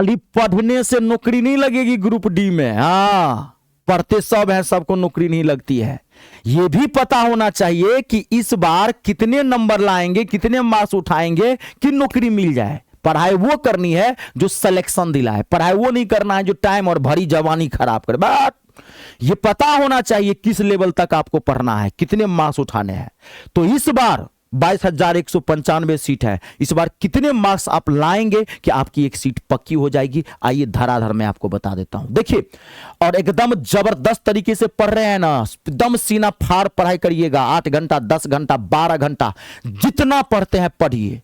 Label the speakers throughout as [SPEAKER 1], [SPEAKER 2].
[SPEAKER 1] खाली पढ़ने से नौकरी नहीं लगेगी ग्रुप डी में। हाँ, पढ़ते सब हैं, सबको नौकरी नहीं लगती है। यह भी पता होना चाहिए कि इस बार कितने नंबर लाएंगे, कितने मार्क्स उठाएंगे कि नौकरी मिल जाए। पढ़ाई वो करनी है जो सिलेक्शन दिलाए, पढ़ाई वो नहीं करना है जो टाइम और भरी जवानी खराब करे। बात ये पता होना चाहिए किस लेवल तक आपको पढ़ना है, कितने मार्क्स उठाने हैं। तो इस बार 22,195 सीट है। इस बार कितने मार्क्स आप लाएंगे कि आपकी एक सीट पक्की हो जाएगी? आइए धराधर मैं आपको बता देता हूं। देखिए, और एकदम जबरदस्त तरीके से पढ़ रहे हैं ना, एकदम सीना फाड़ पढ़ाई करिएगा। 8 घंटा, 10 घंटा, 12 घंटा, जितना पढ़ते हैं पढ़िए।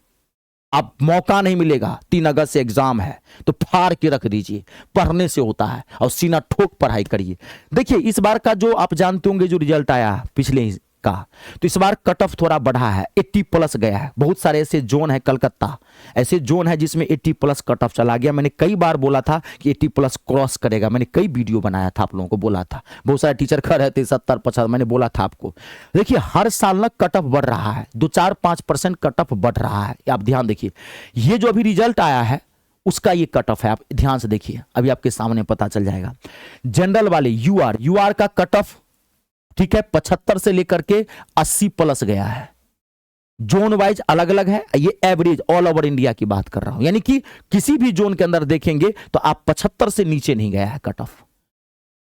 [SPEAKER 1] अब मौका नहीं मिलेगा, 3 अगस्त से एग्जाम है, तो फाड़ के रख दीजिए। पढ़ने से होता है, और सीना ठोक पढ़ाई करिए। देखिए, इस बार का जो आप जानते होंगे जो रिजल्ट आया पिछले का, तो इस बार कट ऑफ थोड़ा बढ़ा है, 80 प्लस गया है। बहुत सारे ऐसे जोन है, कलकत्ता ऐसे जोन है जिसमें 80 प्लस कट ऑफ चला गया। मैंने कई बार बोला था कि 80 प्लस क्रॉस करेगा, मैंने कई वीडियो बनाया था, आप लोगों को बोला था। बहुत सारे टीचर कह रहे थे 70 50, मैंने बोला था आपको। देखिए, हर साल ना कट ऑफ बढ़ रहा है, 2-4-5% कट ऑफ बढ़ रहा है। आप ध्यान देखिए, ये जो अभी रिजल्ट आया है उसका ये कट ऑफ है, आप ध्यान से देखिए, अभी आपके सामने पता चल जाएगा। जनरल वाले यूआर का कट ऑफ, ठीक है, 75 से लेकर के 80 प्लस गया है। जोन वाइज अलग अलग है, ये एवरेज ऑल ओवर इंडिया की बात कर रहा हूं, यानी कि किसी भी जोन के अंदर देखेंगे तो आप 75 से नीचे नहीं गया है कट ऑफ।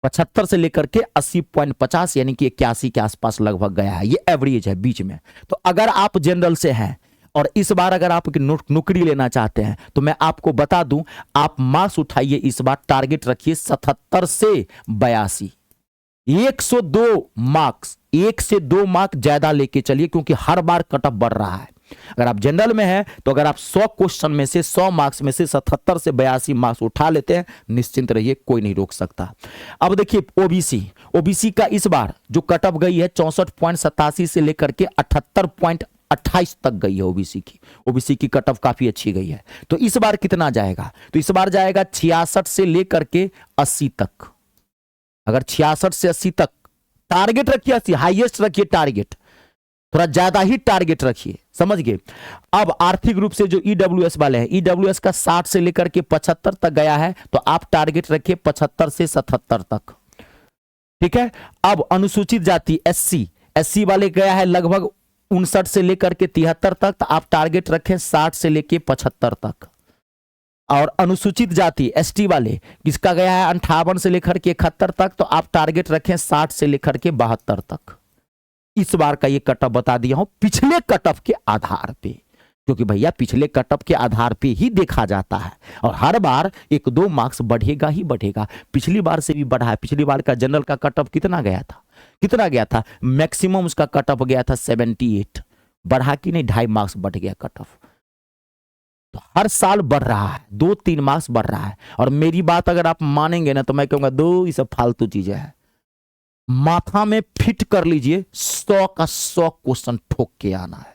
[SPEAKER 1] 75 से लेकर के 80.50 यानी कि 81 के आसपास लगभग गया है, ये एवरेज है बीच में। तो अगर आप जनरल से हैं और इस बार अगर आप नौकरी लेना चाहते हैं तो मैं आपको बता दूं, आप मार्क्स उठाइए। इस बार टारगेट रखिए 77 से 82, 102 मार्क्स, 1 से 2 मार्क्स ज्यादा लेके चलिए, क्योंकि हर बार कट ऑफ बढ़ रहा है। अगर आप जनरल में हैं तो अगर आप 100 क्वेश्चन में से 100 मार्क्स में से 77 से 82 मार्क्स उठा लेते हैं, निश्चिंत रहिए, कोई नहीं रोक सकता। अब देखिए, ओबीसी का इस बार जो कट ऑफ गई है 64.87 से लेकर के 78.28 तक गई है ओबीसी की कट ऑफ काफी अच्छी गई है। तो इस बार कितना जाएगा? तो इस बार जाएगा 66 से लेकर के 80 तक। अगर 66 से 80 तक टारगेट रखिए, 80 हाईएस्ट रखिए टारगेट, थोड़ा ज्यादा ही टारगेट रखिए, समझ गए। अब आर्थिक रूप से जो ईडब्ल्यूएस वाले हैं, ईडब्ल्यूएस का 60 से लेकर के 75 तक गया है, तो आप टारगेट रखिए 75 से 77 तक, ठीक है। अब अनुसूचित जाति एससी वाले गया है लगभग 59 से लेकर के 73 तक, तो आप टारगेट रखें 60 से लेकर 75 तक। और अनुसूचित जाति एसटी वाले किसका गया है 58 से लेकर के 71 तक, तो आप टारगेट रखें 60 से लेकर के 72 तक। इस बार का ये कट ऑफ बता दिया हूं पिछले कट ऑफ के आधार पे, क्योंकि भैया पिछले कट ऑफ के आधार पे ही देखा जाता है, और हर बार 1-2 मार्क्स बढ़ेगा ही बढ़ेगा। पिछली बार से भी बढ़ा है। पिछली बार का जनरल का कट ऑफ कितना गया था? मैक्सिमम उसका कट ऑफ गया था 78, बढ़ा कि नहीं, 2.5 मार्क्स बढ़ गया कट ऑफ। तो हर साल बढ़ रहा है, 2-3 मार्क्स बढ़ रहा है। और मेरी बात अगर आप मानेंगे ना तो मैं कहूंगा ये सब फालतू चीजें हैं। माथा में फिट कर लीजिए, 100 का 100 क्वेश्चन ठोक के आना है।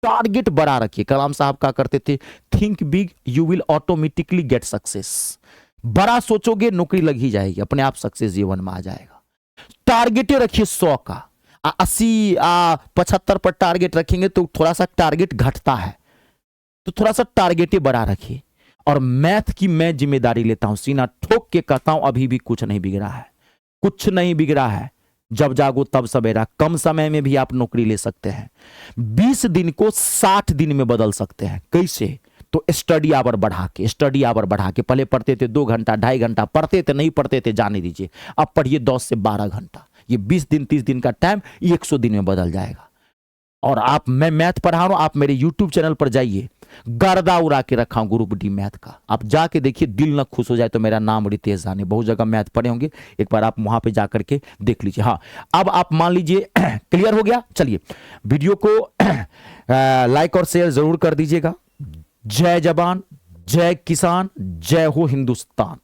[SPEAKER 1] टारगेट बड़ा रखिए। कलाम साहब क्या करते थे, think big you will automatically get success. बड़ा सोचोगे नौकरी लग ही जाएगी, अपने आप सक्सेस जीवन में आ जाएगा। टारगेट रखिए 100 का। 80 75 पर टारगेट रखेंगे तो थोड़ा सा टारगेट घटता है, तो थोड़ा सा टारगेट बड़ा रखिए। और मैथ की मैं जिम्मेदारी लेता हूं, सीना ठोक के कहता हूं, अभी भी कुछ नहीं बिगड़ा है, कुछ नहीं बिगड़ा है। जब जागो तब सवेरा। कम समय में भी आप नौकरी ले सकते हैं। 20 दिन को 60 दिन में बदल सकते हैं। कैसे? तो स्टडी आवर बढ़ा के पहले पढ़ते थे 2 घंटा 2.5 घंटा पढ़ते थे, नहीं पढ़ते थे जाने दीजिए, अब पढ़िए 10 से 12 घंटा। ये 20 दिन 30 दिन का टाइम 100 दिन में बदल जाएगा। और आप, मैं मैथ पढ़ा रहा हूं, आप मेरे यूट्यूब चैनल पर जाइए, गर्दा उड़ा के रखा हूं ग्रुप डी मैथ का, आप जाके देखिए, दिल न खुश हो जाए तो मेरा नाम रितेश जानी, बहुत जगह मैथ पढ़े होंगे, एक बार आप वहां पे जाकर के देख लीजिए। हाँ, अब आप मान लीजिए क्लियर हो गया। चलिए, वीडियो को लाइक और शेयर जरूर कर दीजिएगा। जय जवान, जय किसान, जय हो हिंदुस्तान।